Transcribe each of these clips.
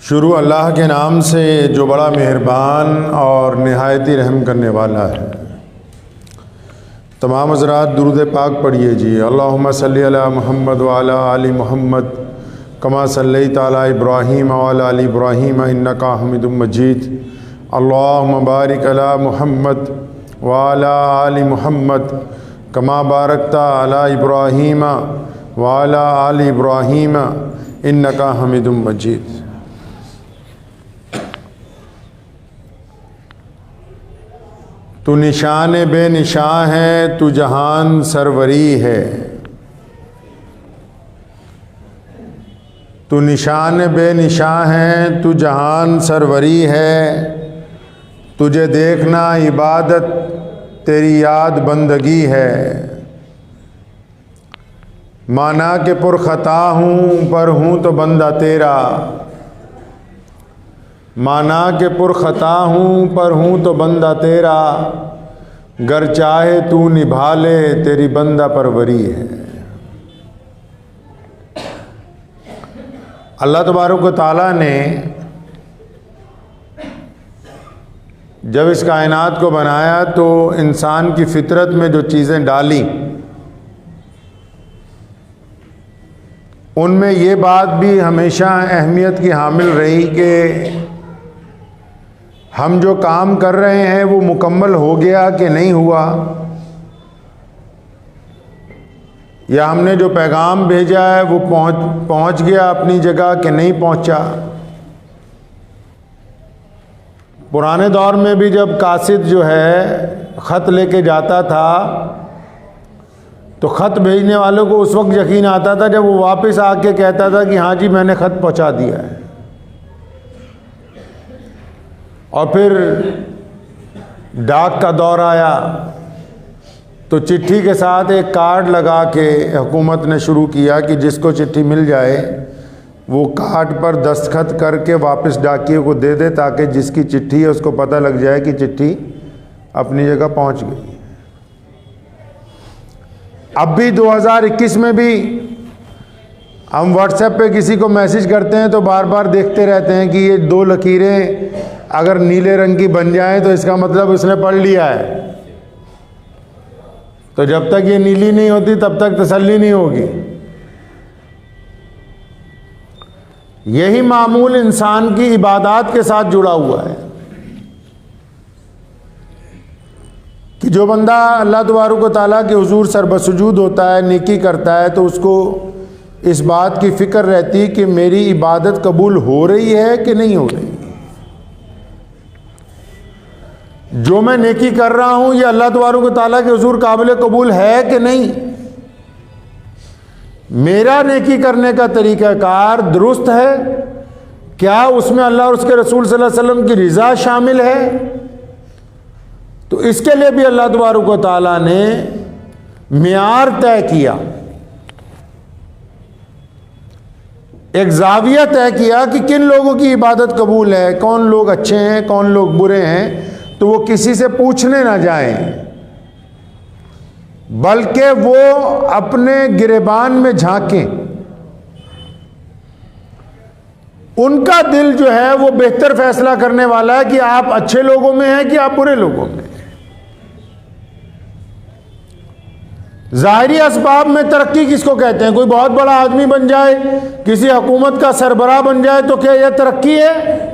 शुरू अल्लाह के नाम से जो बड़ा मेहरबान और निहायती रहम करने वाला है। तमाम हज़रात दुरूद पाक पढ़िए जी। अल्लाहुम्मा सल्ली अला मुहम्मद व अला आलि मुहम्मद कमा सल्लैता अला इब्राहीम व अला आलि इब्राहीम इन्नका हमीदुम मजीद। अल्लाहुम्मा बारिक अला मुहम्मद व अला आलि मुहम्मद कमा बारकता अला इब्राहीम व अला आलि इब्राहीम इन्नका हमीदुम मजीद। तू निशान बेनिशां है, तू जहान सरवरी है। तू निशान बेनिशां है, तू जहान सरवरी है। तुझे देखना इबादत, तेरी याद बंदगी है। माना के पुरखता हूँ पर हूँ तो बंदा तेरा। माना के पुरखता हूँ पर हूँ तो बंदा तेरा। गर चाहे तू निभा ले, तेरी बंदा परवरी है। अल्लाह तबारक व तआला ने जब इस कायनात को बनाया तो इंसान की फितरत में जो चीज़ें डाली, उनमें ये बात भी हमेशा अहमियत की हामिल रही कि हम जो काम कर रहे हैं वो मुकम्मल हो गया कि नहीं हुआ, या हमने जो पैगाम भेजा है वो पहुंच गया अपनी जगह कि नहीं पहुंचा। पुराने दौर में भी जब कासिद जो है ख़त लेके जाता था तो ख़त भेजने वालों को उस वक्त यकीन आता था जब वो वापस आके कहता था कि हाँ जी मैंने ख़त पहुंचा दिया है। और फिर डाक का दौर आया तो चिट्ठी के साथ एक कार्ड लगा के हुकूमत ने शुरू किया कि जिसको चिट्ठी मिल जाए वो कार्ड पर दस्तखत करके वापस डाकिए को दे दे, ताकि जिसकी चिट्ठी है उसको पता लग जाए कि चिट्ठी अपनी जगह पहुंच गई। अब भी 2021 में भी हम व्हाट्सएप पे किसी को मैसेज करते हैं तो बार बार देखते रहते हैं कि ये 2 लकीरें अगर नीले रंग की बन जाएं तो इसका मतलब उसने पढ़ लिया है। तो जब तक ये नीली नहीं होती तब तक तसल्ली नहीं होगी। यही मामूल इंसान की इबादत के साथ जुड़ा हुआ है कि जो बंदा अल्लाह तबारक व तआला के हुजूर सरबसुजूद होता है, नेकी करता है, तो उसको इस बात की फ़िक्र रहती कि मेरी इबादत कबूल हो रही है कि नहीं हो रही। जो मैं नेकी कर रहा हूँ ये अल्लाह तबारक व तआला के हुजूर काबिल कबूल है कि नहीं। मेरा नेकी करने का तरीक़ाकार दुरुस्त है, क्या उसमें अल्लाह और उसके रसूल सल्लल्लाहु अलैहि वसल्लम की रज़ा शामिल है। तो इसके लिए भी अल्लाह तबारक व तआला ने मियार तय किया, एक ज़ाविया तय किया कि किन लोगों की इबादत कबूल है, कौन लोग अच्छे हैं कौन लोग बुरे हैं। तो वो किसी से पूछने ना जाएं, बल्कि वो अपने गिरेबान में झांकें। उनका दिल जो है वो बेहतर फैसला करने वाला है कि आप अच्छे लोगों में हैं कि आप बुरे लोगों में। ज़ाहिरी असबाब में तरक्की किसको कहते हैं? कोई बहुत बड़ा आदमी बन जाए, किसी हुकूमत का सरबराह बन जाए तो क्या यह तरक्की है?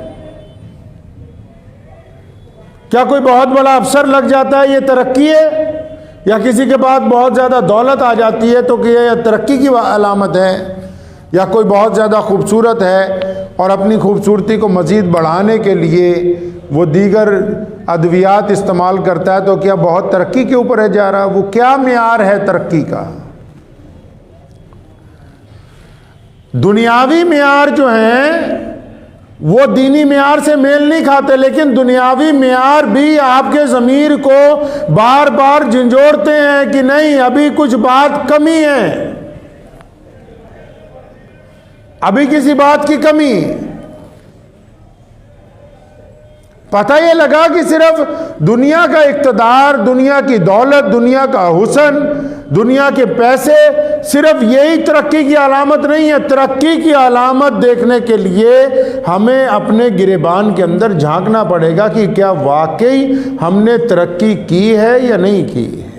क्या कोई बहुत बड़ा अफसर लग जाता है ये तरक्की है? या किसी के पास बहुत ज़्यादा दौलत आ जाती है तो क्या यह तरक्की की अलामत है? या कोई बहुत ज़्यादा खूबसूरत है और अपनी खूबसूरती को मज़ीद बढ़ाने के लिए वो दीगर अद्वियात इस्तेमाल करता है तो क्या बहुत तरक्की के ऊपर है जा रहा? वो क्या मियार है तरक्की का? दुनियावी मियार जो हैं वो दीनी मियार से मेल नहीं खाते, लेकिन दुनियावी मियार भी आपके ज़मीर को बार बार झंझोड़ते हैं कि नहीं अभी कुछ बात कमी है, अभी किसी बात की कमी। पता ये लगा कि सिर्फ दुनिया का इक़्तिदार, दुनिया की दौलत, दुनिया का हुस्न, दुनिया के पैसे सिर्फ यही तरक्की की अलामत नहीं है। तरक्की की अलामत देखने के लिए हमें अपने गिरेबान के अंदर झांकना पड़ेगा कि क्या वाकई हमने तरक्की की है या नहीं की है।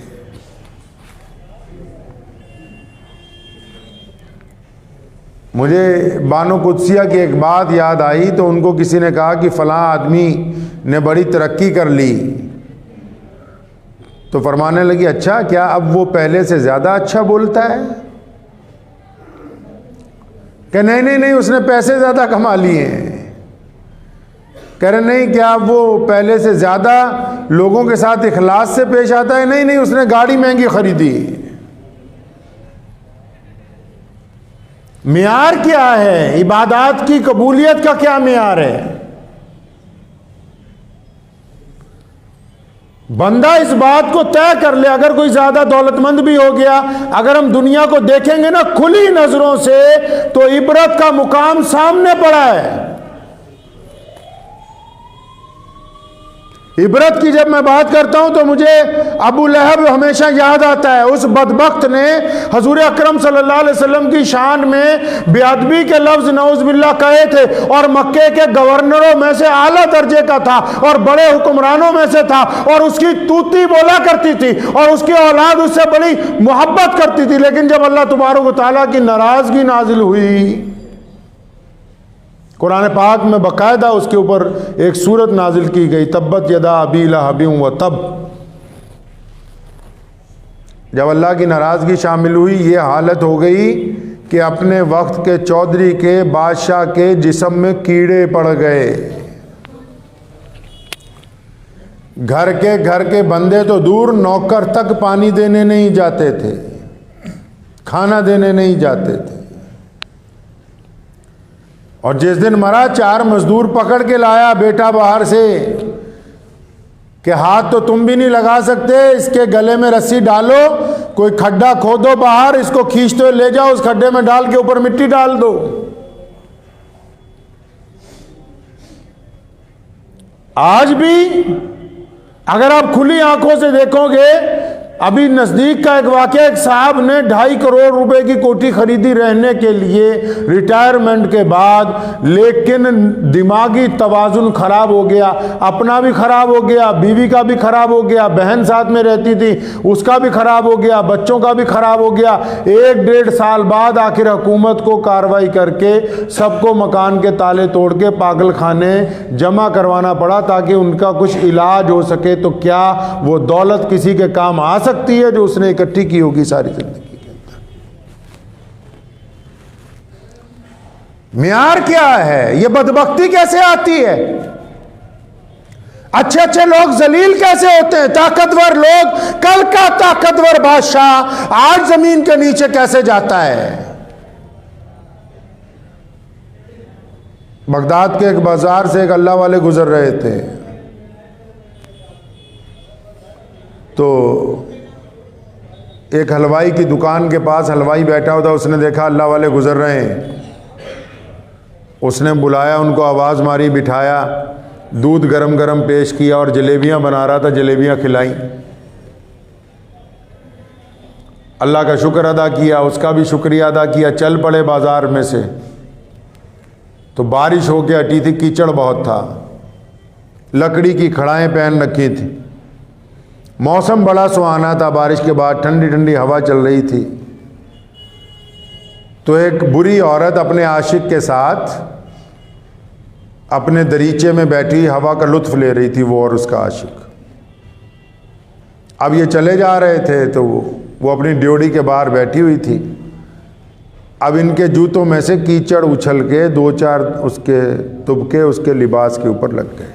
मुझे बानो कुदसिया की एक बात याद आई, तो उनको किसी ने कहा कि फ़लाँ आदमी ने बड़ी तरक्की कर ली, तो फरमाने लगी अच्छा, क्या अब वो पहले से ज़्यादा अच्छा बोलता है? कह नहीं नहीं नहीं, उसने पैसे ज़्यादा कमा लिए हैं। कह रहे नहीं, क्या अब वो पहले से ज़्यादा लोगों के साथ इखलास से पेश आता है? नहीं नहीं, उसने गाड़ी महंगी खरीदी। मियार क्या है? इबादत की कबूलियत का क्या मियार है? बंदा इस बात को तय कर ले, अगर कोई ज्यादा दौलतमंद भी हो गया, अगर हम दुनिया को देखेंगे ना खुली नजरों से, तो इबरत का मुकाम सामने पड़ा है। इबरत की जब मैं बात करता हूं तो मुझे अबू लहब हमेशा याद आता है। उस बदबख्त ने हजूर अकरम सल्लल्लाहु अलैहि वसल्लम की शान में बेअदबी के लफ्ज नऊज़ बिल्लाह कहे थे, और मक्के के गवर्नरों में से आला दर्जे का था और बड़े हुक्मरानों में से था, और उसकी तूती बोला करती थी और उसकी औलाद उससे बड़ी मोहब्बत करती थी। लेकिन जब अल्लाह तबारक व तआला की नाराजगी नाजिल हुई, कुरान पाक में बाकायदा उसके ऊपर एक सूरत नाजिल की गई, तब्बत यदा अबी लहब व तब। जब अल्लाह की नाराज़गी शामिल हुई, ये हालत हो गई कि अपने वक्त के चौधरी के, बादशाह के जिस्म में कीड़े पड़ गए। घर के बंदे तो दूर, नौकर तक पानी देने नहीं जाते थे, खाना देने नहीं जाते थे। और जिस दिन मरा, 4 मजदूर पकड़ के लाया बेटा बाहर से, कि हाथ तो तुम भी नहीं लगा सकते, इसके गले में रस्सी डालो, कोई खड्डा खोदो बाहर, इसको खींचते हुए ले जाओ, उस खड्डे में डाल के ऊपर मिट्टी डाल दो। आज भी अगर आप खुली आंखों से देखोगे, अभी नज़दीक का एक वाक़या, एक साहब ने 2.5 करोड़ रुपए की कोठी खरीदी रहने के लिए रिटायरमेंट के बाद, लेकिन दिमागी तवाज़ुन ख़राब हो गया, अपना भी ख़राब हो गया, बीवी का भी ख़राब हो गया, बहन साथ में रहती थी उसका भी ख़राब हो गया, बच्चों का भी ख़राब हो गया। 1-1.5 साल बाद आखिर हुकूमत को कार्रवाई करके सबको मकान के ताले तोड़ के पागल खाने जमा करवाना पड़ा ताकि उनका कुछ इलाज हो सके। तो क्या वो दौलत किसी के काम आ सकती है जो उसने इकट्ठी की होगी सारी जिंदगी के अंदर? मियार क्या है? ये बदबख्ती कैसे आती है? अच्छे अच्छे लोग जलील कैसे होते हैं? ताकतवर लोग, कल का ताकतवर बादशाह आज जमीन के नीचे कैसे जाता है? बगदाद के एक बाजार से एक अल्लाह वाले गुजर रहे थे, तो एक हलवाई की दुकान के पास हलवाई बैठा हुआ था। उसने देखा अल्लाह वाले गुजर रहे हैं, उसने बुलाया, उनको आवाज़ मारी, बिठाया, दूध गरम गरम पेश किया और जलेबियां बना रहा था, जलेबियां खिलाई। अल्लाह का शुक्र अदा किया, उसका भी शुक्रिया अदा किया। चल पड़े बाज़ार में से, तो बारिश होके हटी थी, कीचड़ बहुत था, लकड़ी की खड़ाएं पहन रखी थी, मौसम बड़ा सुहाना था, बारिश के बाद ठंडी ठंडी हवा चल रही थी। तो एक बुरी औरत अपने आशिक के साथ अपने दरीचे में बैठी हवा का लुत्फ ले रही थी, वो और उसका आशिक। अब ये चले जा रहे थे, तो वो अपनी ड्योढ़ी के बाहर बैठी हुई थी। अब इनके जूतों में से कीचड़ उछल के 2-4 उसके तुबके उसके लिबास के ऊपर लग गए।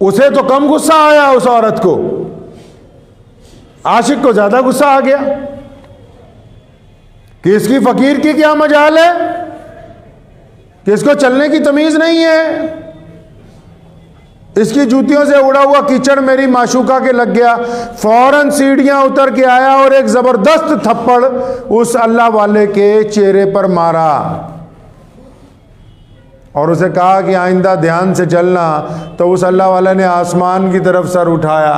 उसे तो कम गुस्सा आया उस औरत को, आशिक को ज्यादा गुस्सा आ गया कि इसकी फकीर की क्या मजाल है, कि इसको चलने की तमीज नहीं है, इसकी जूतियों से उड़ा हुआ कीचड़ मेरी माशूका के लग गया। फौरन सीढ़ियां उतर के आया और एक जबरदस्त थप्पड़ उस अल्लाह वाले के चेहरे पर मारा। और उसे कहा कि आइंदा ध्यान से चलना, तो उस अल्लाह वाला ने आसमान की तरफ सर उठाया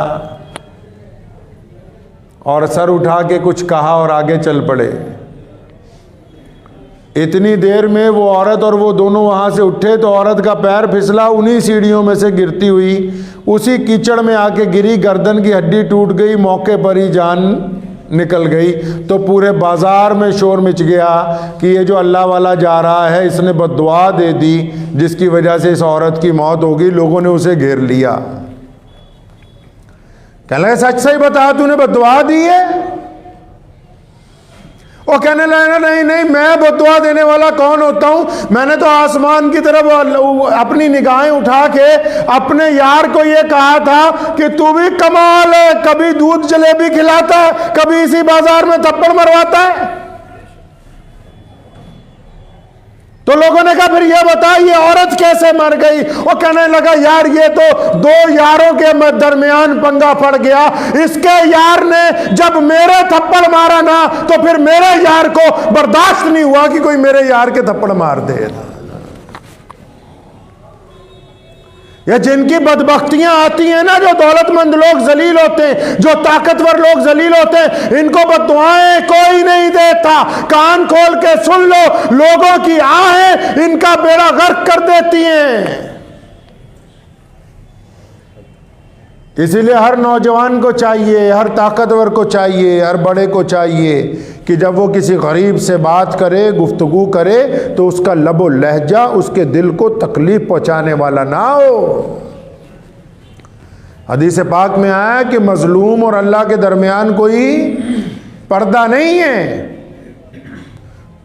और सर उठा के कुछ कहा और आगे चल पड़े। इतनी देर में वो औरत और वो दोनों वहाँ से उठे तो औरत का पैर फिसला, उन्हीं सीढ़ियों में से गिरती हुई उसी कीचड़ में आके गिरी, गर्दन की हड्डी टूट गई, मौके पर ही जान निकल गई। तो पूरे बाजार में शोर मच गया कि ये जो अल्लाह वाला जा रहा है इसने बद्दुआ दे दी, जिसकी वजह से इस औरत की मौत होगी। लोगों ने उसे घेर लिया, कहने लगे सच सही बता, तूने बद्दुआ दी है? वो कहने लगा नहीं नहीं, मैं बद्दुआ देने वाला कौन होता हूं? मैंने तो आसमान की तरफ अपनी निगाहें उठा के अपने यार को ये कहा था कि तू भी कमाल है, कभी दूध जलेबी खिलाता है, कभी इसी बाजार में थप्पड़ मरवाता है। तो लोगों ने कहा फिर ये बता ये औरत कैसे मर गई? वो कहने लगा यार ये तो दो यारों के दरमियान पंगा पड़ गया। इसके यार ने जब मेरे थप्पड़ मारा ना तो फिर मेरे यार को बर्दाश्त नहीं हुआ कि कोई मेरे यार के थप्पड़ मार दे। ये जिनकी बदबख्तियां आती हैं ना, जो दौलतमंद लोग जलील होते हैं, जो ताकतवर लोग जलील होते हैं, इनको बद्दुआएं कोई नहीं देता। कान खोल के सुन लो, लोगों की आहें इनका बेड़ा गर्क कर देती हैं। इसीलिए हर नौजवान को चाहिए, हर ताकतवर को चाहिए, हर बड़े को चाहिए कि जब वो किसी गरीब से बात करे, गुफ्तगू करे, तो उसका लबो लहजा उसके दिल को तकलीफ पहुंचाने वाला ना हो। हदीस पाक में आया कि मजलूम और अल्लाह के दरमियान कोई पर्दा नहीं है।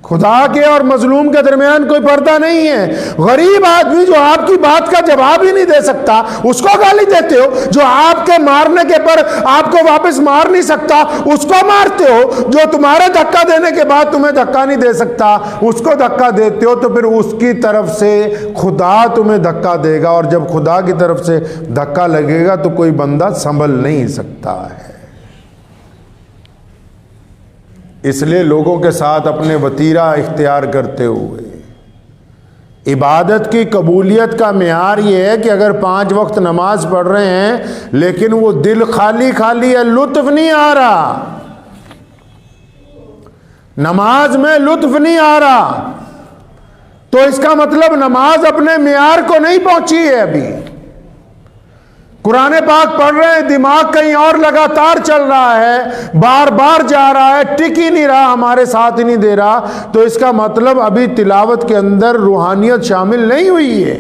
खुदा के और मजलूम के दरमियान कोई पर्दा नहीं है। गरीब आदमी जो आपकी बात का जवाब ही नहीं दे सकता, उसको गाली देते हो। जो आपके मारने के पर आपको वापस मार नहीं सकता, उसको मारते हो। जो तुम्हारे धक्का देने के बाद तुम्हें धक्का नहीं दे सकता, उसको धक्का देते हो। तो फिर उसकी तरफ से खुदा तुम्हें धक्का देगा, और जब खुदा की तरफ से धक्का लगेगा तो कोई बंदा संभल नहीं सकता है। इसलिए लोगों के साथ अपने वतीरा इख्तियार करते हुए इबादत की कबूलियत का मेयार ये है कि अगर 5 वक्त नमाज पढ़ रहे हैं लेकिन वो दिल खाली खाली है, लुत्फ नहीं आ रहा, नमाज में लुत्फ नहीं आ रहा, तो इसका मतलब नमाज अपने मेयार को नहीं पहुंची है। अभी कुरान पाक पढ़ रहे हैं, दिमाग कहीं और लगातार चल रहा है, बार बार जा रहा है, टिक ही नहीं रहा, हमारे साथ ही नहीं दे रहा, तो इसका मतलब अभी तिलावत के अंदर रूहानियत शामिल नहीं हुई है।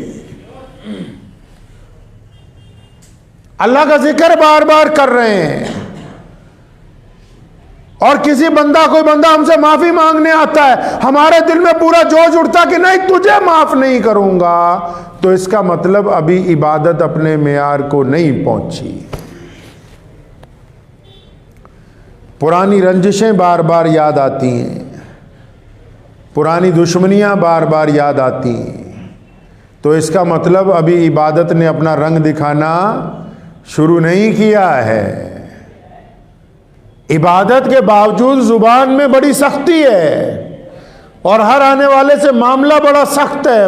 अल्लाह का जिक्र बार बार कर रहे हैं, और किसी कोई बंदा हमसे माफी मांगने आता है, हमारे दिल में पूरा जोश उठता कि नहीं तुझे माफ नहीं करूंगा, तो इसका मतलब अभी इबादत अपने मेयार को नहीं पहुंची। पुरानी रंजिशें बार बार याद आती हैं, पुरानी दुश्मनियां बार बार याद आती हैं, तो इसका मतलब अभी इबादत ने अपना रंग दिखाना शुरू नहीं किया है। इबादत के बावजूद जुबान में बड़ी सख्ती है, और हर आने वाले से मामला बड़ा सख्त है,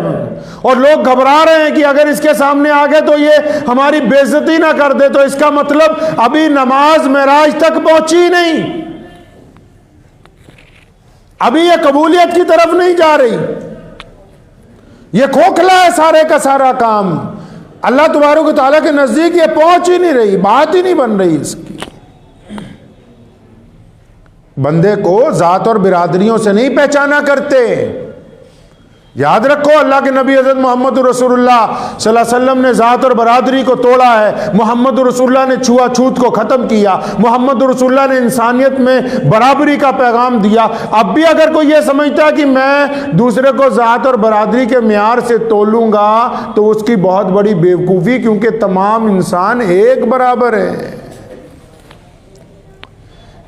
और लोग घबरा रहे हैं कि अगर इसके सामने आ गए तो ये हमारी बेइज्जती ना कर दे। तो इसका मतलब अभी नमाज मेराज तक पहुंची नहीं, अभी ये कबूलियत की तरफ नहीं जा रही, ये खोखला है सारे का सारा काम। अल्लाह तबारक व तआला के नजदीक ये पहुंच ही नहीं रही, बात ही नहीं बन रही इसकी। बंदे को जात और बिरादरियों से नहीं पहचाना करते। याद रखो, अल्लाह के नबी हज़रत मोहम्मद रसूलुल्लाह सल्लल्लाहु अलैहि वसल्लम ने जात और बरादरी को तोड़ा है। मोहम्मद रसूलुल्लाह ने छुआछूत को ख़त्म किया। मोहम्मद रसूलुल्लाह ने इंसानियत में बराबरी का पैगाम दिया। अब भी अगर कोई ये समझता है कि मैं दूसरे को जात और बरादरी के म्यार से तोलूंगा तो उसकी बहुत बड़ी बेवकूफ़ी, क्योंकि तमाम इंसान एक बराबर है।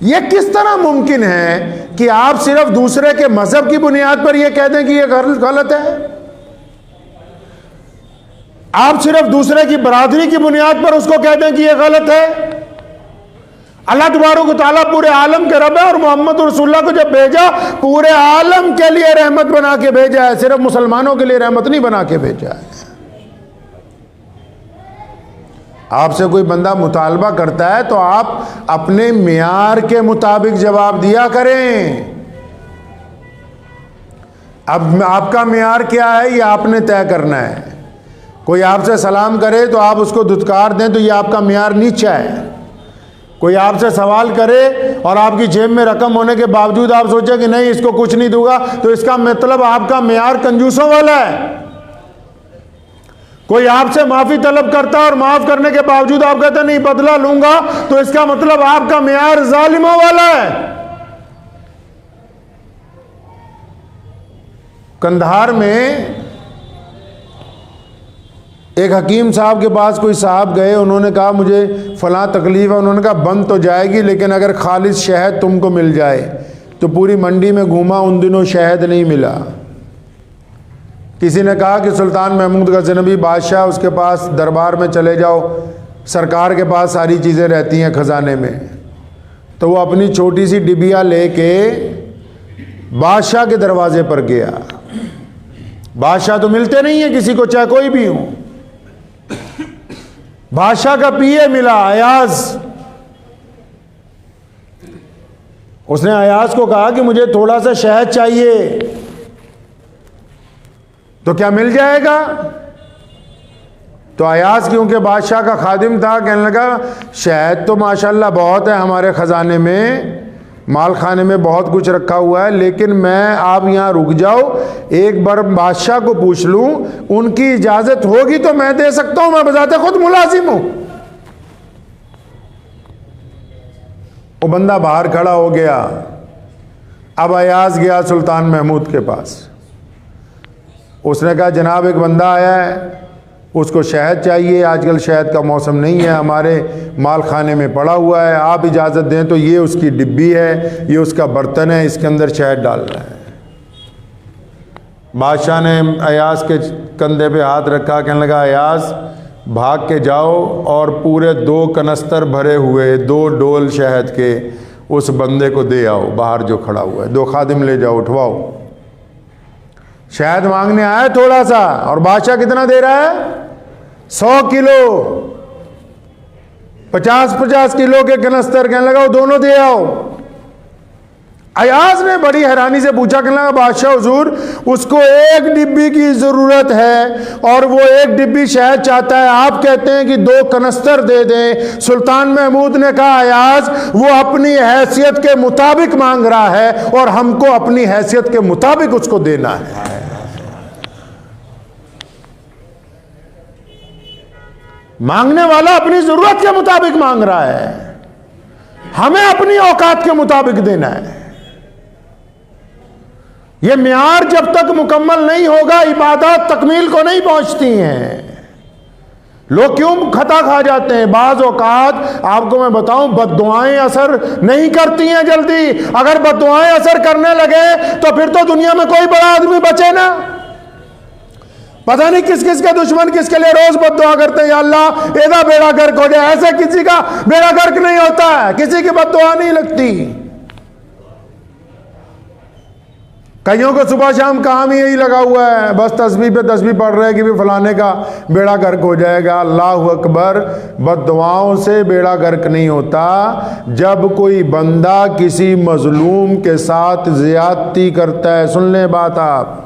यह किस तरह मुमकिन है कि आप सिर्फ दूसरे के मजहब की बुनियाद पर यह कह दें कि यह गलत है? आप सिर्फ दूसरे की बरादरी की बुनियाद पर उसको कह दें कि यह गलत है? अल्लाह तबारक व तआला पूरे आलम के रब है और मोहम्मद रसूलुल्लाह को जब भेजा पूरे आलम के लिए रहमत बना के भेजा है, सिर्फ मुसलमानों के लिए रहमत नहीं बना के भेजा है। आपसे कोई बंदा मुतालबा करता है तो आप अपने मियार के मुताबिक जवाब दिया करें। अब आपका मियार क्या है ये आपने तय करना है। कोई आपसे सलाम करे तो आप उसको धुतकार दें तो ये आपका मियार नीचा है। कोई आपसे सवाल करे और आपकी जेब में रकम होने के बावजूद आप सोचे कि नहीं इसको कुछ नहीं दूंगा तो इसका मतलब आपका मियार कंजूसों वाला है। कोई आपसे माफी तलब करता है और माफ करने के बावजूद आप कहते नहीं बदला लूंगा तो इसका मतलब आपका मियार जालिमों वाला है। कंधार में एक हकीम साहब के पास कोई साहब गए, उन्होंने कहा मुझे फलां तकलीफ है। उन्होंने कहा बन तो जाएगी लेकिन अगर खालिस शहद तुमको मिल जाए। तो पूरी मंडी में घूमा, उन दिनों शहद नहीं मिला। किसी ने कहा कि सुल्तान महमूद गजनवी बादशाह, उसके पास दरबार में चले जाओ, सरकार के पास सारी चीज़ें रहती हैं खजाने में। तो वो अपनी छोटी सी डिबिया लेके बादशाह के दरवाजे पर गया। बादशाह तो मिलते नहीं है किसी को, चाहे कोई भी हो। बादशाह का पीए मिला, अयाज। उसने अयाज को कहा कि मुझे थोड़ा सा शहद चाहिए, तो क्या मिल जाएगा? तो अयाज क्योंकि बादशाह का खादिम था, कहने लगा शहद तो माशाल्लाह बहुत है हमारे खजाने में, माल खाने में बहुत कुछ रखा हुआ है, लेकिन मैं आप यहाँ रुक जाओ, एक बार बादशाह को पूछ लूं, उनकी इजाजत होगी तो मैं दे सकता हूं, मैं बजाते खुद मुलाजिम हूं। वो बंदा बाहर खड़ा हो गया। अब अयाज गया सुल्तान महमूद के पास। उसने कहा जनाब एक बंदा आया है, उसको शहद चाहिए, आजकल शहद का मौसम नहीं है, हमारे माल खाने में पड़ा हुआ है, आप इजाज़त दें तो ये उसकी डिब्बी है, ये उसका बर्तन है, इसके अंदर शहद डालना है। बादशाह ने अयाज के कंधे पे हाथ रखा, कहने लगा अयाज भाग के जाओ और पूरे 2 कनस्तर भरे हुए 2 डोल शहद के उस बंदे को दे आओ, बाहर जो खड़ा हुआ है। 2 खादिम ले जाओ, उठवाओ। शहद मांगने आया थोड़ा सा, और बादशाह कितना दे रहा है? 100 किलो, 50-50 किलो के कनस्तर। कहने लगा वो दोनों दे आओ। अयाज ने बड़ी हैरानी से पूछा, कहने लगा बादशाह हुजूर उसको 1 डिब्बी की जरूरत है और वो 1 डिब्बी शहद चाहता है, आप कहते हैं कि 2 कनस्तर दे दें। सुल्तान महमूद ने कहा अयाज वो अपनी हैसियत के मुताबिक मांग रहा है और हमको अपनी हैसियत के मुताबिक उसको देना है। मांगने वाला अपनी जरूरत के मुताबिक मांग रहा है, हमें अपनी औकात के मुताबिक देना है। यह मियार जब तक मुकम्मल नहीं होगा इबादत तकमील को नहीं पहुंचती हैं। लोग क्यों खता खा जाते हैं? बाज औकात आपको मैं बताऊं बद्दुआएं असर नहीं करती हैं जल्दी। अगर बद्दुआएं असर करने लगे तो फिर तो दुनिया में कोई बड़ा आदमी बचे ना। पता नहीं किस किस के दुश्मन किसके लिए रोज बद्दुआ करते हैं, या अल्लाह एदा बेड़ा गर्क हो जाए। ऐसे किसी का बेड़ा गर्क नहीं होता है, किसी की बद्दुआ नहीं लगती। कईयों को सुबह शाम काम ही यही लगा हुआ है, बस तस्बीह पे तस्बीह पढ़ रहे हैं कि भी फलाने का बेड़ा गर्क हो जाएगा। अल्लाह अकबर, बद्दुआओं से बेड़ा गर्क नहीं होता। जब कोई बंदा किसी मजलूम के साथ ज्यादती करता है, सुन लें बात आप,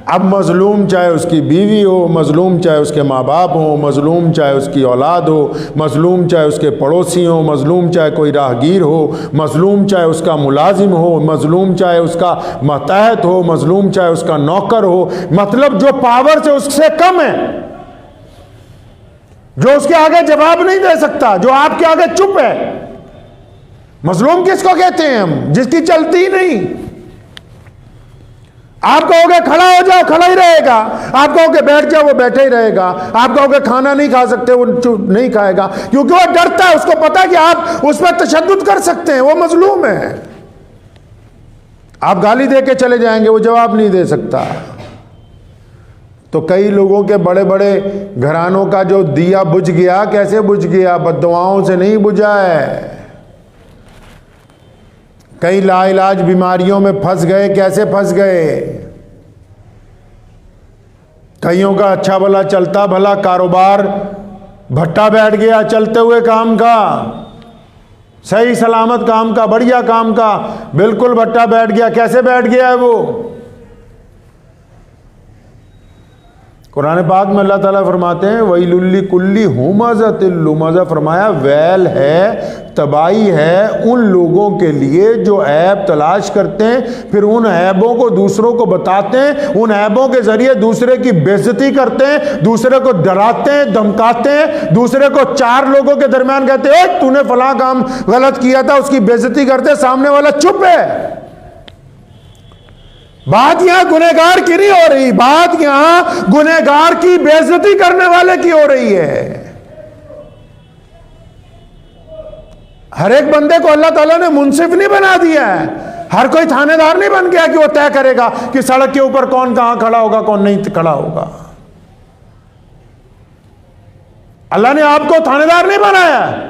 अब मजलूम चाहे उसकी बीवी हो, मजलूम चाहे उसके माँ बाप हो, मजलूम चाहे उसकी औलाद हो, मजलूम चाहे उसके पड़ोसी हो, मजलूम चाहे कोई राहगीर हो, मजलूम चाहे उसका मुलाजिम हो, मजलूम चाहे उसका मतहत हो, मजलूम चाहे उसका नौकर हो, मतलब जो पावर से उससे कम है, जो उसके आगे जवाब नहीं दे सकता, जो आपके आगे चुप है। मजलूम किसको कहते हैं हम? जिसकी चलती नहीं। आप कहोगे खड़ा हो जाओ, खड़ा ही रहेगा। आप कहोगे बैठ जाओ, वो बैठे ही रहेगा। आप कहोगे खाना नहीं खा सकते, वो नहीं खाएगा, क्योंकि वो डरता है। उसको पता है कि आप उस पर तशद्दुद कर सकते हैं, वो मजलूम है। आप गाली दे के चले जाएंगे, वो जवाब नहीं दे सकता। तो कई लोगों के बड़े बड़े घरानों का जो दिया बुझ गया, कैसे बुझ गया? बद्दुआओं से नहीं बुझा है। कई लाइलाज बीमारियों में फंस गए, कैसे फंस गए? कईयों का अच्छा भला चलता भला कारोबार भट्टा बैठ गया, चलते हुए काम का, सही सलामत काम का, बढ़िया काम का, बिल्कुल भट्टा बैठ गया। कैसे बैठ गया है वो? कुरान पाक में अल्लाह ताला फरमाते हैं वैलुल्ली कुल्ली हुमज़तिल लुमज़ा, फरमाया वैल है, तबाही है उन लोगों के लिए जो ऐब तलाश करते हैं, फिर उन ऐबों को दूसरों को बताते हैं, उन ऐबों के जरिए दूसरे की बेइज्जती करते हैं, दूसरे को डराते हैं, धमकाते हैं, दूसरे को चार लोगों के दरमियान कहते हैं तूने फलां काम गलत किया था, उसकी बेइज्जती करते, सामने वाला चुप है। बात यहां गुनहगार की नहीं हो रही, बात यहां गुनहगार की बेइज्जती करने वाले की हो रही है। हर एक बंदे को अल्लाह ताला ने मुंसिफ नहीं बना दिया है, हर कोई थानेदार नहीं बन गया कि वो तय करेगा कि सड़क के ऊपर कौन कहां खड़ा होगा, कौन नहीं खड़ा होगा। अल्लाह ने आपको थानेदार नहीं बनाया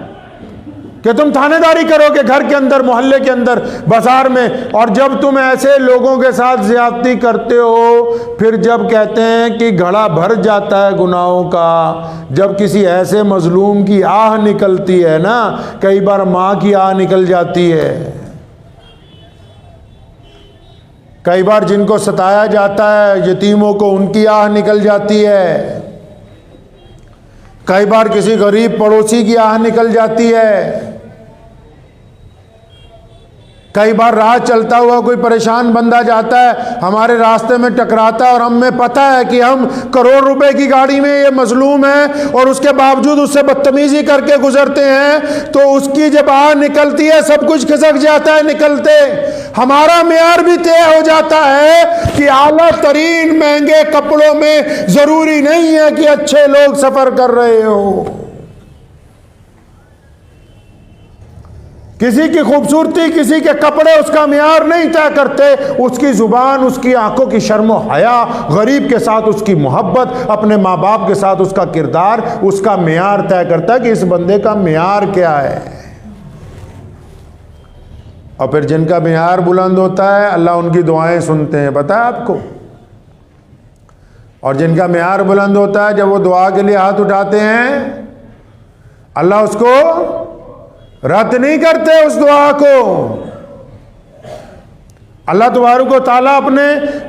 कि तुम थानेदारी करोगे घर के अंदर, मोहल्ले के अंदर, बाजार में। और जब तुम ऐसे लोगों के साथ ज्यादती करते हो, फिर जब कहते हैं कि घड़ा भर जाता है गुनाहों का, जब किसी ऐसे मजलूम की आह निकलती है ना, कई बार माँ की आह निकल जाती है, कई बार जिनको सताया जाता है यतीमों को, उनकी आह निकल जाती है, कई बार किसी गरीब पड़ोसी की आह निकल जाती है, कई बार राह चलता हुआ कोई परेशान बंदा जाता है, हमारे रास्ते में टकराता है और हमें पता है कि हम करोड़ रुपए की गाड़ी में ये मजलूम है और उसके बावजूद उससे बदतमीजी करके गुजरते हैं, तो उसकी जब आह निकलती है सब कुछ खिसक जाता है निकलते। हमारा मेयार भी तय हो जाता है कि आला तरीन महंगे कपड़ों में जरूरी नहीं है कि अच्छे लोग सफर कर रहे हो। किसी की खूबसूरती, किसी के कपड़े उसका मेयार नहीं तय करते, उसकी जुबान, उसकी आंखों की शर्म हया, गरीब के साथ उसकी मोहब्बत, अपने माँ बाप के साथ उसका किरदार, उसका मेयार तय करता है कि इस बंदे का मेयार क्या है। और फिर जिनका मेयार बुलंद होता है अल्लाह उनकी दुआएं सुनते हैं, पता है आपको। और जिनका मेयार बुलंद होता है, जब वो दुआ के लिए हाथ उठाते हैं अल्लाह उसको रद्द नहीं करते, उस दुआ को। अल्लाह तबारक व तआला अपने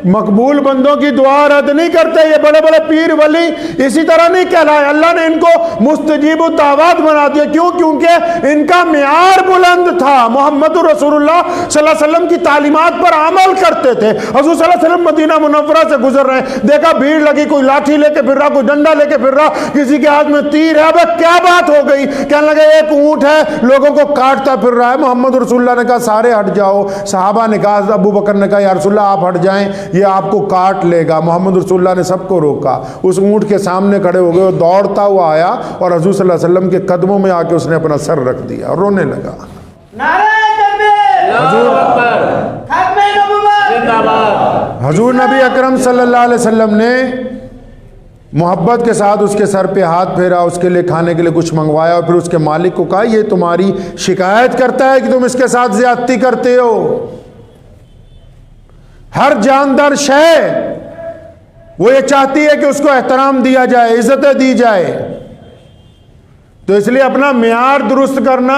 मकबूल बंदों की दुआ रद्द नहीं करते। ये बड़े बड़े पीर वली इसी तरह नहीं कहलाए, अल्लाह ने इनको मुस्तजीब दावत बना दिया। क्यों? क्योंकि इनका मेयार बुलंद था, मोहम्मद रसूलुल्लाह सल्लल्लाहु अलैहि वसल्लम की तालीमात पर अमल करते थे। हजूर सल्लल्लाहु अलैहि वसल्लम मदीना मुनव्वरा से गुजर रहे हैं, देखा भीड़ लगी, कोई लाठी लेके फिर रहा, कोई डंडा लेके फिर रहा, किसी के हाथ में तीर है। अब क्या बात हो गई? कहने लगे एक ऊंट है लोगों को काटता फिर रहा है। मोहम्मद रसूलुल्लाह ने कहा सारे हट जाओ। सहाबा ने कहा, अबू बकर ने कहा या रसूलुल्लाह आप हट जाएं, ये आपको काट लेगा। मोहम्मद रसूलुल्लाह ने सबको रोका, उस ऊंट के सामने खड़े हो गए, दौड़ता हुआ आया और हजूर सल्लल्लाहु अलैहि वसल्लम के कदमों में आके उसने अपना सर रख दिया और रोने लगा। हजूर नबी अकरम सल्लल्लाहु अलैहि वसल्लम ने मोहब्बत के साथ उसके सर पे हाथ फेरा, उसके लिए खाने के लिए कुछ मंगवाया और फिर उसके मालिक को कहा ये तुम्हारी शिकायत करता है कि तुम इसके साथ ज्यादती करते हो। हर जानदार शय वो ये चाहती है कि उसको एहतराम दिया जाए, इज्जतें दी जाए, तो इसलिए अपना मेयार दुरुस्त करना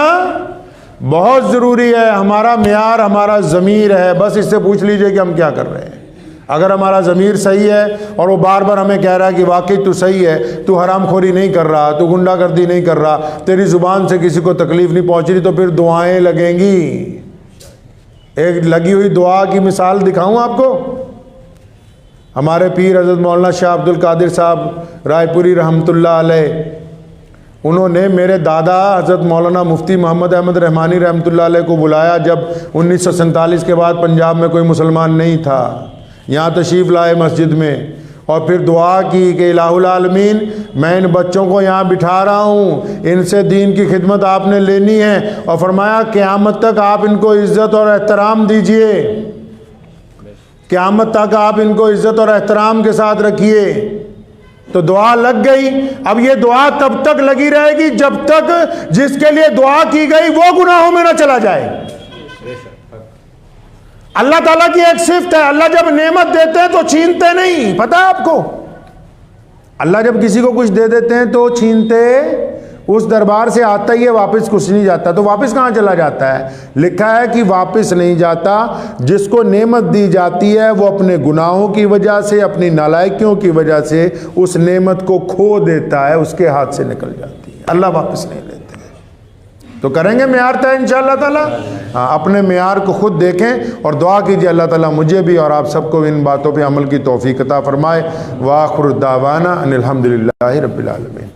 बहुत ज़रूरी है। हमारा मेयार हमारा ज़मीर है, बस इससे पूछ लीजिए कि हम क्या कर रहे हैं। अगर हमारा ज़मीर सही है और वो बार बार हमें कह रहा है कि वाकई तू सही है, तू हरामखोरी नहीं कर रहा, तू गुंडागर्दी नहीं कर रहा, तेरी ज़ुबान से किसी को तकलीफ़ नहीं पहुँच रही, तो फिर दुआएं लगेंगी। एक लगी हुई दुआ की मिसाल दिखाऊं आपको। हमारे पीर हज़रत मौलाना शाह अब्दुल कादिर साहब रायपुरी रहमतुल्लाह अलैह, उन्होंने मेरे दादा हज़रत मौलाना मुफ्ती मोहम्मद अहमद रहमानी रहमतुल्लाह अलैह को बुलाया जब 1947 के बाद पंजाब में कोई मुसलमान नहीं था। यहाँ तशरीफ़ लाए मस्जिद में और फिर दुआ की कि इलाहुल आलमीन मैं इन बच्चों को यहाँ बिठा रहा हूँ, इनसे दीन की खिदमत आपने लेनी है, और फरमाया क़यामत तक आप इनको इज़्ज़त और एहतराम दीजिए, क़यामत तक आप इनको इज़्ज़त और एहतराम के साथ रखिए। तो दुआ लग गई। अब ये दुआ तब तक लगी रहेगी जब तक जिसके लिए दुआ की गई वो गुनाहों में ना चला जाए। अल्लाह ताला की एक सिफ्त है, अल्लाह जब नेमत देते हैं तो छीनते नहीं। पता है आपको, अल्लाह जब किसी को कुछ दे देते हैं तो छीनते, उस दरबार से आता ही है, वापस कुछ नहीं जाता। तो वापस कहाँ चला जाता है? लिखा है कि वापस नहीं जाता। जिसको नेमत दी जाती है वो अपने गुनाहों की वजह से, अपनी नालायकियों की वजह से उस नेमत को खो देता है, उसके हाथ से निकल जाती है, अल्लाह वापस नहीं लेते। तो करेंगे मेयार तय इंशाअल्लाह ताला। हाँ, अपने मेयार को खुद देखें और दुआ कीजिए अल्लाह ताला मुझे भी और आप सबको इन बातों पे अमल की तौफीक अता फरमाए। व आखिर दावाना अनिल हम्दुलिल्लाहि रब्बिल आलमीन।